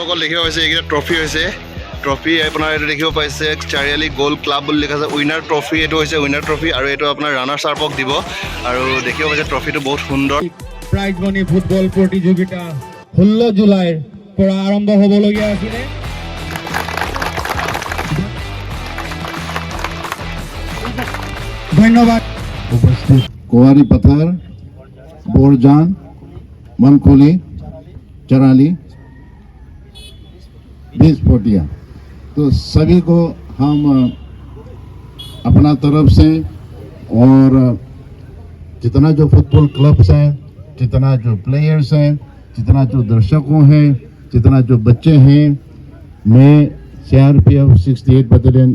বন্ধুসকল দেখিব পাইছে এইকেইটা ট্ৰফি হৈছে ট্ৰফি আপোনাৰ এইটো দেখিব পাইছে চাৰিআলি গ'ল্ড ক্লাব বুলি লিখা আছে উইনাৰ ট্ৰফি এইটো হৈছে উইনাৰ ট্ৰফি আৰু এইটো আপোনাৰ ৰানাৰ্ছ আপক দিব আৰু দেখিব পাইছে ট্ৰফিটো বহুত সুন্দৰ প্ৰাইজ মানি ফুটবল প্ৰতিযোগিতা 16 জুলাইৰ পৰা আৰম্ভ হ'বলগীয়া আছিলে ধন্যবাদ उपस्थित कुंवारी पत्थर बोरजान मनखोली चराली 20 पोटिया तो सभी को हम अपना तरफ से और जितना जो फुटबॉल क्लब्स हैं जितना जो प्लेयर्स हैं जितना जो दर्शकों हैं जितना जो बच्चे हैं मैं CRPF 68 बटालियन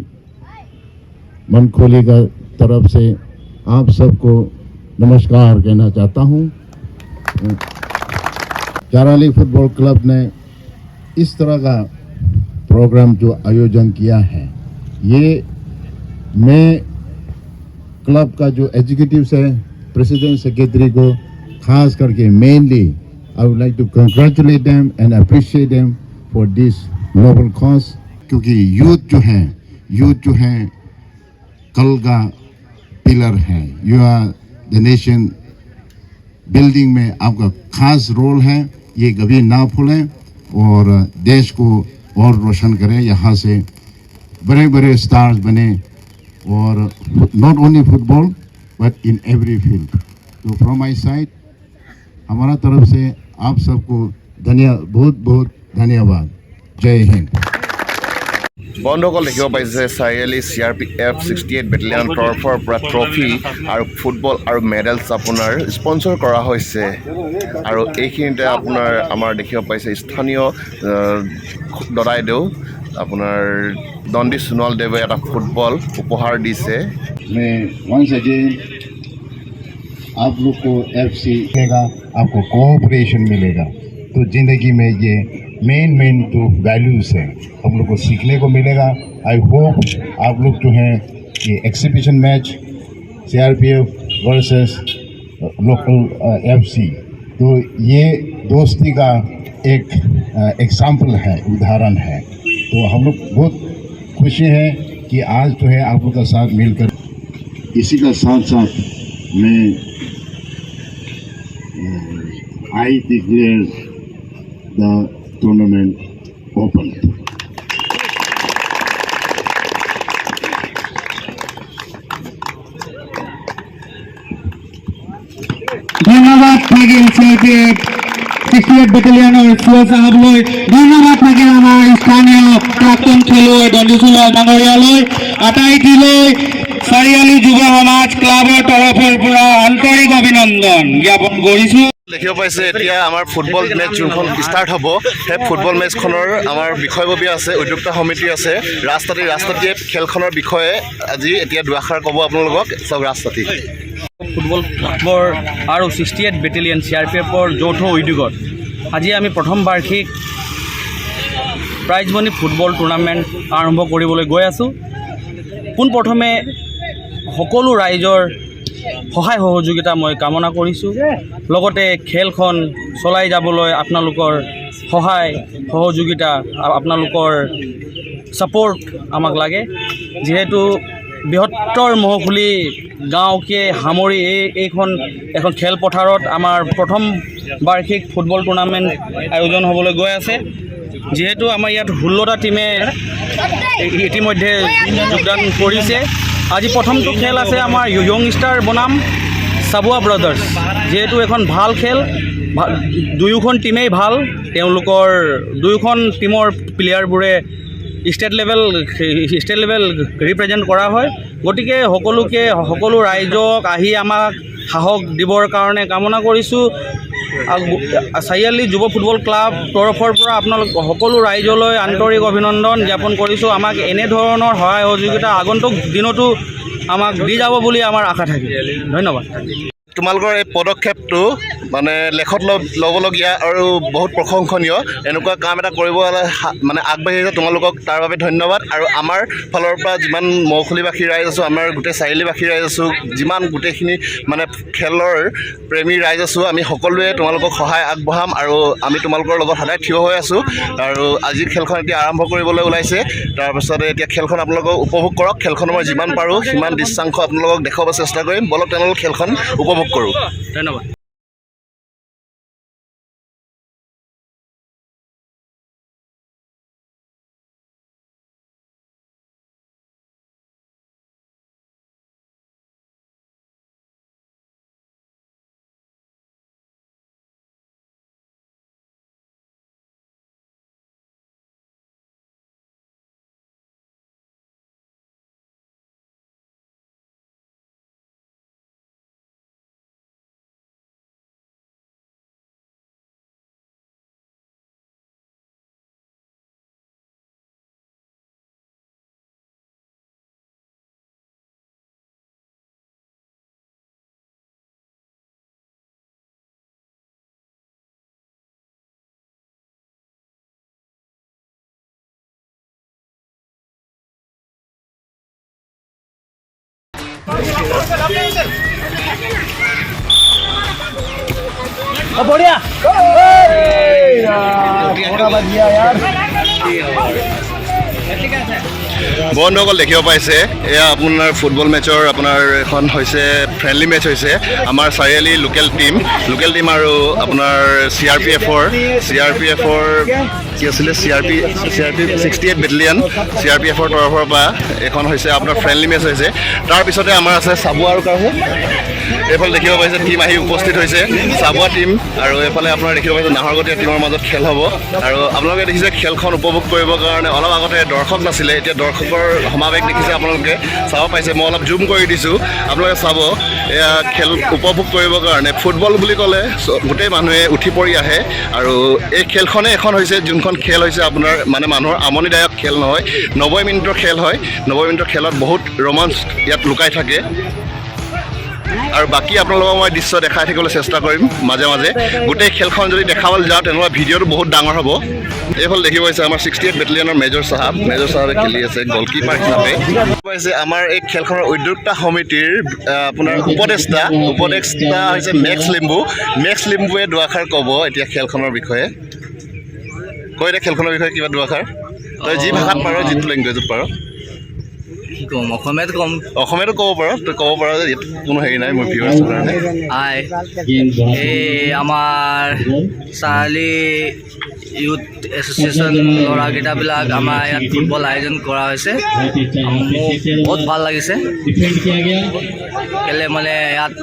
मनखोली का तरफ से आप सबको नमस्कार कहना चाहता हूँ। चाराली फुटबॉल क्लब ने इस तरह का प्रोग्राम जो आयोजन किया है ये मैं क्लब का जो एग्जीक्यूटिव्स है प्रेसिडेंट सेक्रेटरी को खास करके mainly I would like to congratulate them and appreciate them for this noble cause क्योंकि यूथ जो है कल का पिलर है you are the nation building में आपका खास रोल है ये कभी ना भूलें और देश को और रोशन करें यहाँ से बड़े बड़े स्टार्स बने और not only football but in every field तो फ्रॉम माई साइड हमारा तरफ से आप सबको बहुत बहुत धन्यवाद जय हिंद বন্ধুসকল দেখিব পাইছে চাৰিআলি CRPF 68 বেটেলিয়ান তৰফৰ পৰা ট্ৰফি আৰু ফুটবল আৰু মেডেলছ আপোনাৰ স্পন্সৰ কৰা হৈছে আৰু এইখিনিতে আপোনাৰ আমাৰ দেখিব পাইছে স্থানীয় দদাইদেউ আপোনাৰ দণ্ডি সোণোৱাল দেৱে এটা ফুটবল উপহাৰ দিছে मैं वंस अगेन आप लोग को FC मिलेगा आपको कोऑपरेशन मिलेगा तो ज़िंदगी में ये मेन तो वैल्यूज़ है हम लोग को सीखने को मिलेगा आई होप आप लोग जो हैं ये exhibition match CRPF versus local FC तो ये दोस्ती का एक एग्जाम्पल है उदाहरण है तो हम लोग बहुत खुशी है कि आज जो है आप लोग का साथ मिलकर इसी का साथ साथ मैं I declare the tournament open ধন্যবাদ থাকিল CRPF 68 বেটেলিয়ানৰ চুৱা সাহেবলৈ ধন্যবাদ থাকিল আমাৰ স্থানীয় প্ৰাক্তন খেলুৱৈ দণ্ডিচুলা ডাঙৰীয়ালৈ আটাইটিলৈ চাৰিআলি যুৱ সমাজ ক্লাবৰ তৰফৰ পৰা আন্তৰিক অভিনন্দন জ্ঞাপন কৰিছোঁ দেখিব পাইছে এতিয়া আমাৰ ফুটবল মেচ যোনখন ষ্টাৰ্ট হ'ব সেই ফুটবল মেচখনৰ আমাৰ বিষয়ববীয়া আছে উদ্যোক্তা সমিতি আছে ৰাজতাতিয়ে খেলখনৰ বিষয়ে আজি এতিয়া দুআষাৰ ক'ব আপোনালোকক চব ৰাজতাতি ফুটবল ক্লাবৰ আৰু 68 বেটেলিয়ন CRPFৰ যৌথ উদ্যোগত আজি আমি প্ৰথম বাৰ্ষিক প্ৰাইজ মানি ফুটবল টুৰ্ণামেণ্ট আৰম্ভ কৰিবলৈ গৈ আছোঁ পোনপ্ৰথমে সকলো ৰাইজৰ সহায় সহযোগিতা মই কামনা কৰিছোঁ লগতে খেলখন চলাই যাবলৈ আপোনালোকৰ সহায় সহযোগিতা আপোনালোকৰ ছাপোৰ্ট আমাক লাগে যিহেতু বৃহত্তৰ মহখুলি গাঁৱকে সামৰি এইখন এখন খেলপথাৰত আমাৰ প্ৰথম বাৰ্ষিক ফুটবল টুৰ্ণামেণ্ট আয়োজন হ'বলৈ গৈ আছে যিহেতু আমাৰ ইয়াত 16টা টিমে ইতিমধ্যে যোগদান কৰিছে আজি প্ৰথমটো খেল আছে আমাৰ য়ং ষ্টাৰ বনাম চাবুৱা ব্ৰাদাৰ্ছ যেহেতু এখন ভাল খেল দুয়োখন টিমেই ভাল তেওঁলোকৰ দুয়োখন টিমৰ প্লেয়াৰবোৰে ষ্টেট লেভেল ৰিপ্ৰেজেণ্ট কৰা হয় গতিকে সকলো ৰাইজক আহি আমাক সাহস দিবৰ কাৰণে কামনা কৰিছোঁ চাৰিআলি যুৱ ফুটবল ক্লাব তৰফৰ পৰা আপোনালোক সকলো ৰাইজলৈ আন্তৰিক অভিনন্দন জ্ঞাপন কৰিছোঁ আমাক এনেধৰণৰ সহায় সহযোগিতা আগন্তুক দিনতো আমাক দি যাব বুলি আমাৰ আশা থাকে ধন্যবাদ তোমালোকৰ এই পদক্ষেপটো মানে লেখত ল'বলগীয়া আৰু বহুত প্ৰশংসনীয় এনেকুৱা কাম এটা কৰিব মানে আগবাঢ়ি আহিছে তোমালোকক তাৰ বাবে ধন্যবাদ আৰু আমাৰ ফালৰ পৰা যিমান মৌখুলীবাসী ৰাইজ আছোঁ আমাৰ গোটেই চাৰিআলিবাসী ৰাইজ আছোঁ যিমান গোটেইখিনি মানে খেলৰ প্ৰেমী ৰাইজ আছোঁ আমি সকলোৱে তোমালোকক সহায় আগবঢ়াম আৰু আমি তোমালোকৰ লগত সদায় থিয় হৈ আছোঁ আৰু আজি খেলখন এতিয়া আৰম্ভ কৰিবলৈ ওলাইছে তাৰপিছতে এতিয়া খেলখন আপোনালোকক উপভোগ কৰক খেলখন মই যিমান পাৰোঁ সিমান দৃশ্যাংশ আপোনালোকক দেখুৱাব চেষ্টা কৰিম বলক তেওঁলোকে খেলখন উপভোগ কৰোঁ ধন্যবাদ बढ़िया বন্ধুসকল দেখিব পাইছে এয়া আপোনাৰ ফুটবল মেচৰ আপোনাৰ এখন হৈছে ফ্ৰেণ্ডলি মেচ হৈছে আমাৰ চাৰিআলি লোকেল টিম আৰু আপোনাৰ CRPFৰ কি আছিলে CRP 68 বেটেলিয়ান CRPFৰ তৰফৰ পৰা এখন হৈছে আপোনাৰ ফ্ৰেণ্ডলি মেচ হৈছে তাৰপিছতে আমাৰ আছে চাবুৱা আৰু কাৰ এইফালে দেখিব পাইছে টিম আহি উপস্থিত হৈছে চাবুৱা টিম আৰু এইফালে আপোনাৰ দেখিব পাইছে নাহৰকটীয়া টিমৰ মাজত খেল হ'ব আৰু আপোনালোকে দেখিছে খেলখন উপভোগ কৰিবৰ কাৰণে অলপ আগতে দৰ্শক নাছিলে এতিয়া দৰ্শকৰ সমাৱেশ দেখিছে আপোনালোকে চাব পাইছে মই অলপ জুম কৰি দিছোঁ আপোনালোকে চাব এয়া খেল উপভোগ কৰিবৰ কাৰণে ফুটবল বুলি ক'লে গোটেই মানুহে উঠি পৰি আহে আৰু এই খেলখনে এখন হৈছে যোনখন খেল হৈছে আপোনাৰ মানে মানুহৰ আমনিদায়ক খেল নহয় 90 মিনিটৰ খেল হয় 90 মিনিটৰ খেলত বহুত ৰোমাঞ্চ ইয়াত লুকাই থাকে আৰু বাকী আপোনালোকক মই দৃশ্য দেখাই থাকিবলৈ চেষ্টা কৰিম মাজে মাজে গোটেই খেলখন যদি দেখাবলৈ যাওঁ তেনেহ'লে ভিডিঅ'টো বহুত ডাঙৰ হ'ব এইফালে দেখি পাইছে আমাৰ 68 বেটেলিয়ানৰ মেজৰ চাহাবে খেলি আছে গলকিপাৰ হিচাপে পাইছে আমাৰ এই খেলখনৰ উদ্যোক্তা সমিতিৰ আপোনাৰ উপদেষ্টা হৈছে মেক্স লিম্বুৱে দুআষাৰ ক'ব এতিয়া খেলখনৰ বিষয়ে কৈ দে খেলখনৰ বিষয়ে কিবা দুআষাৰ তই যি ভাষাত পাৰ যিটো লেংগুৱেজত পাৰ কি কম অসমীয়াত কম অসমীয়াতো ক'ব পাৰ তই ক'ব পাৰ যে ইয়াত কোনো হেৰি নাই মোৰ ভিউৱাৰ্ছৰ কাৰণে এই আমাৰ চাৰিআলি ইউথ এছ'চিয়েশ্যন ল'ৰাকেইটাবিলাক আমাৰ ইয়াত ফুটবল আয়োজন কৰা হৈছে মোক বহুত ভাল লাগিছে কেলৈ মানে ইয়াত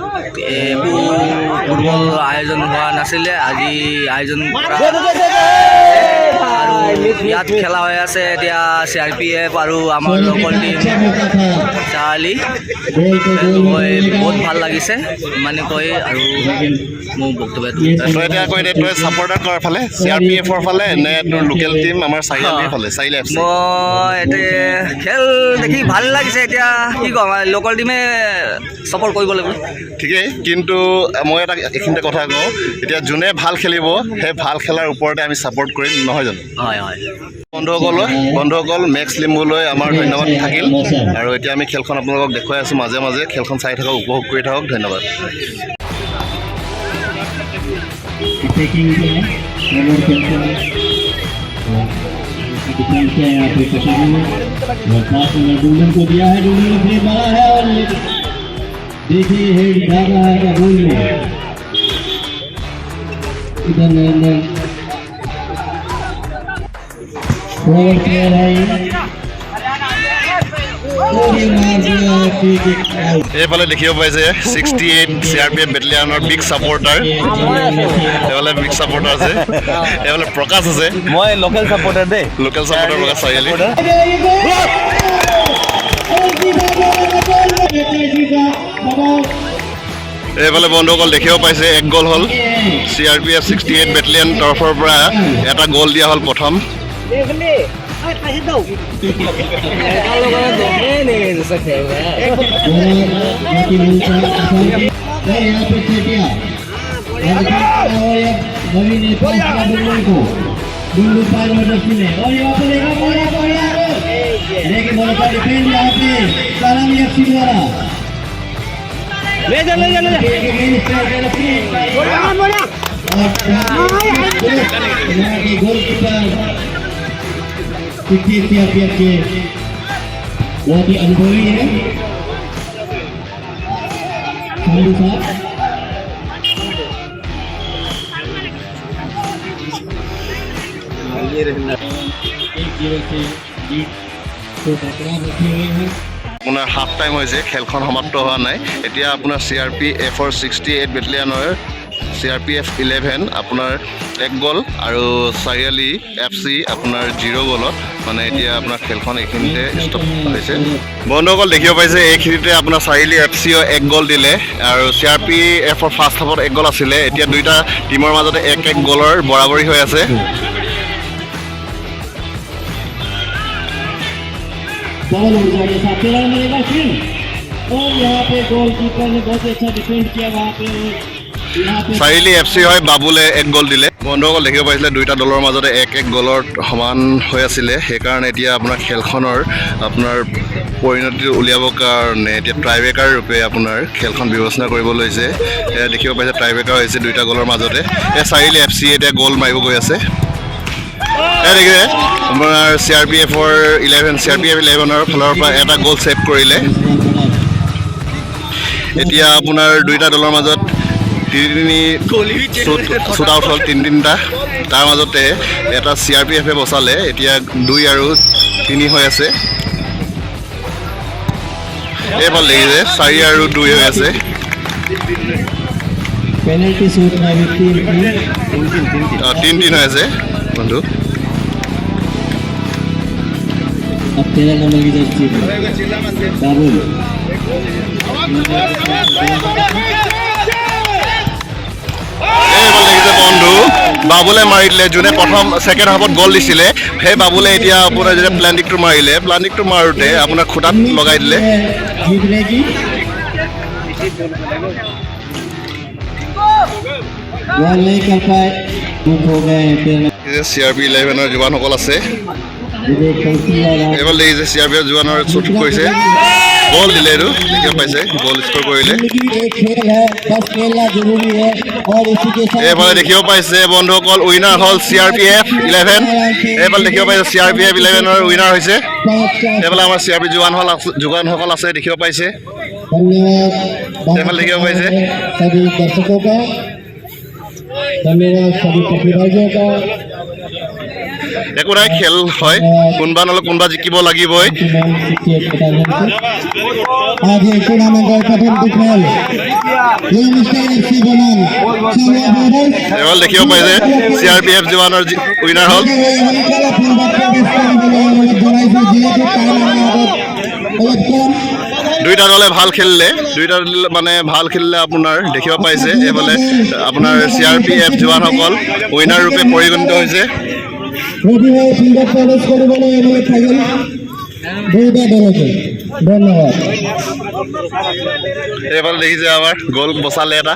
ফুটবল আয়োজন হোৱা নাছিলে আজি আয়োজন কৰা আৰু ইয়াত খেলা হৈ আছে এতিয়া CRPF আৰু আমাৰ লোকেল টিম চাৰিআলি গৈ বহুত ভাল লাগিছে ইমানে কৈ আৰু মোৰ বক্তব্যটো তই এতিয়া কৈ দে তই ছাপৰ্টাৰ কৰাৰ ফালে CRPFৰ ফালে নে তোৰ লোকেল টিম আমাৰ চাৰিআলিৰ ফালে চাৰিআলি FC মই এতিয়া খেল দেখি ভাল লাগিছে এতিয়া কি ক'ম লোকেল টিমে ছাপৰ্ট কৰিব লাগিব ঠিকেই কিন্তু মই এটা এইখিনিতে কথা কওঁ এতিয়া যোনে ভাল খেলিব সেই ভাল খেলাৰ ওপৰতে আমি ছাপৰ্ট কৰিম নহয় জানো হয় বন্ধুসকল মেক্স লিম্বুলৈ আমাৰ ধন্যবাদ থাকিল আৰু এতিয়া আমি খেলখন আপোনালোকক দেখুৱাই আছোঁ মাজে মাজে খেলখন চাই থাকক উপভোগ কৰি থাকক ধন্যবাদ को दिया है डुल्लन ने मारा है और देखिए है भाग रहा है राहुल ने इधर फॉरवर्ड प्लेयर है এইফালে দেখিব পাইছে 68 CRPF বেটেলিয়ানৰ বিগ ছাপৰ্টাৰ এইফালে বিগ ছাপৰ্টাৰ আছে এইফালে প্ৰকাশ আছে মই লোকেল ছাপৰ্টাৰ দেই লোকেল ছাপৰ্টাৰ প্ৰকাশ চাৰিআলি এইফালে বন্ধুসকল দেখিব পাইছে এক গ'ল হ'ল CRPF 68 বেটেলিয়ান তৰফৰ পৰা এটা গ'ল দিয়া হ'ল প্ৰথম और यहाँ पे चेटिया रवि ने पास किया बुल्लू को, बुल्लू पार मदरसी ने, और यहाँ पे लेगा बोला लेकिन बोला का डिफेंड यहाँ पे सलामी एफसी द्वारा ले जा गोलकीपर सीआरपीएफ के बहुत ही अनुभवी है खाली साहब। আপোনাৰ হাফ টাইম হৈছে, খেলখন সমাপ্ত হোৱা নাই। এতিয়া আপোনাৰ CRPFৰ 68 বেটেলিয়ানৰ CRPF 11 আপোনাৰ 1 গ'ল আৰু চাৰিআলি FC আপোনাৰ 0 গ'লত মানে এতিয়া আপোনাৰ খেলখন এইখিনিতে ষ্টপ হৈছে। বন্ধুসকল দেখিব পাইছে এইখিনিতে আপোনাৰ চাৰিআলি FCও 1 গ'ল দিলে আৰু CRPFৰ ফাৰ্ষ্ট হাফত 1 গ'ল আছিলে। এতিয়া দুইটা টিমৰ মাজতে 1-1 গ'লৰ বৰাবৰি হৈ আছে। बॉल उड़ जाएगा साथ तेरा मिलेगा फिर, और यहाँ पे गोलकीपर ने बहुत अच्छा डिफेंड किया वहाँ पे। চাৰিআলি FC হয়, বাবুলে 1 গ'ল দিলে। বন্ধুসকল দেখিব পাইছিলে দুইটা দলৰ মাজতে 1-1 গ'লত সমান হৈ আছিলে। সেইকাৰণে এতিয়া আপোনাৰ খেলখনৰ আপোনাৰ পৰিণতি উলিয়াবৰ কাৰণে এতিয়া ট্ৰাইব্ৰেকাৰ ৰূপে আপোনাৰ খেলখন বিবেচনা কৰিব লৈছে। এয়া দেখিব পাইছে ট্ৰাইব্ৰেকাৰ হৈছে দুইটা গ'লৰ মাজতে। এই চাৰিআলি FC এতিয়া গ'ল মাৰিব গৈ আছে। দেখিছে আপোনাৰ CRPFৰ 11 CRPF 11ৰ ফালৰ পৰা এটা গ'ল ছেভ কৰিলে। এতিয়া আপোনাৰ দুইটা দলৰ মাজত শ্বুট আউট হ'ল 3-3টা। তাৰ মাজতে এটা CRPFে বচালে। এতিয়া 2 আৰু 3 হৈ আছে। এইফালে দেখিছে 4 আৰু 2 হৈ আছে। पेनल्टी शूट में भी 3-3 হৈ আছে বন্ধু। अब 13 नंबर की जर्सी बाबुल বন্ধু বাবুলে মাৰি যোনে প্ৰথম ছেকেণ্ড হাফত গ'ল দিছিলে, সেই বাবুলে এতিয়া আপোনাৰ যেতিয়া প্লান্টিকটো মাৰিলে, প্লান্টিকটো মাৰোঁতে আপোনাৰ খুটাত লগাই দিলে। जीतने की गोल नहीं कर पाए, दुख हो गए। CRP 11ৰ জোৱানসকল আছে। এইবাৰ দেখিছে CRPF জোৱানৰ শ্বুট কৰিছে, গ'ল দিলে। এইটো দেখিব পাইছে গ'ল স্ক'ৰ কৰিলে। এইফালে দেখিব পাইছে বন্ধুসকল উইনাৰ হ'ল CRPF 11। এইফালে দেখিব পাইছে CRPF 11ৰ উইনাৰ হৈছে। এইফালে আমাৰ CRP জোৱানসকল আছে দেখিব পাইছে। এইফালে দেখিব পাইছে सभी दर्शकों का, धन्यवाद सभी प्रतिभागियों का। একো নাই, খেল হয়, কোনোবা নহ'লে কোনোবা জিকিব লাগিবই। आज ये टूर्नामेंट का प्रथम खेल ये मिस्टर एफसी बनाम এইফালে দেখিব পাইছে CRPF জোৱানৰ উইনাৰ হ'ল। দুইটা দলে ভাল খেলিলে, দুইটা দলে মানে ভাল খেলিলে আপোনাৰ দেখিব পাইছে। এইফালে আপোনাৰ CRPF জোৱানসকল উইনাৰ ৰূপে পৰিগণিত হৈছে। ধন্যবাদ। এইফালে দেখিছে আমাৰ গ'ল বচালে এটা।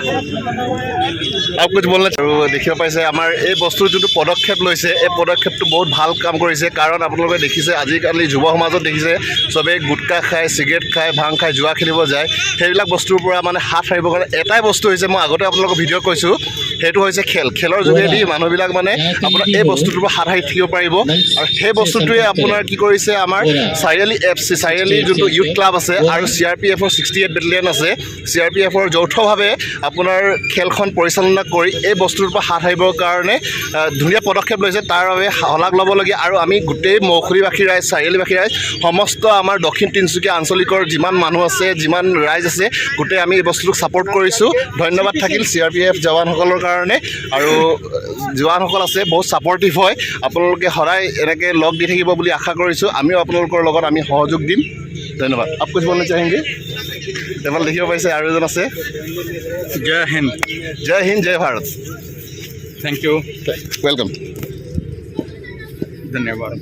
আৰু কিছু বলনে আৰু দেখিব পাইছে আমাৰ এই বস্তুৰ যোনটো পদক্ষেপ লৈছে, এই পদক্ষেপটো বহুত ভাল কাম কৰিছে। কাৰণ আপোনালোকে দেখিছে আজিকালি যুৱ সমাজত দেখিছে চবেই গুটকা খায়, চিগাৰেট খায়, ভাং খায়, জুৱা খেলিব যায়। সেইবিলাক বস্তুৰ পৰা মানে হাত সাৰিবৰ কাৰণে এটাই বস্তু হৈছে, মই আগতে আপোনালোকক ভিডিঅ' কৈছোঁ, সেইটো হৈছে খেল। খেলৰ যোগেদি মানুহবিলাক মানে আপোনাৰ এই বস্তুটোৰ পৰা হাত সাৰি থাকিব পাৰিব। আৰু সেই বস্তুটোৱে আপোনাৰ কি কৰিছে, আমাৰ চাৰিআলি FC চাৰিআলি যোনটো ইউথ ক্লাব আছে আৰু CRPFৰ 68 বেটেলিয়ান আছে, CRPFৰ যৌথভাৱে আপোনাৰ খেলখন পৰিচালনা কৰি এই বস্তুটোৰ পৰা হাত সাৰিবৰ কাৰণে ধুনীয়া পদক্ষেপ লৈছে। তাৰ বাবে শলাগ ল'বলগীয়া। আৰু আমি গোটেই মৌখুৰীবাসী ৰাইজ, চাৰিআলিবাসী ৰাইজ, সমস্ত আমাৰ দক্ষিণ তিনিচুকীয়া আঞ্চলিকৰ যিমান মানুহ আছে, যিমান ৰাইজ আছে, গোটেই আমি এই বস্তুটোক ছাপোৰ্ট কৰিছোঁ। ধন্যবাদ থাকিল CRPF জৱানসকলৰ কাৰণে। আৰু জৱানসকল আছে বহুত ছাপৰ্টিভ হয়, আপোনালোকে সদায় এনেকৈ লগ দি থাকিব বুলি আশা কৰিছোঁ। আমিও আপোনালোকৰ লগত আমি সহযোগ দিম। ধন্যবাদ। आप कुछ बोलना चाहेंगे? टेबल देखिए पाइसे আৰু এজন আছে। জয় হিন্দ। জয় হিন্দ, জয় ভাৰত। Thank you, welcome. ধন্যবাদ।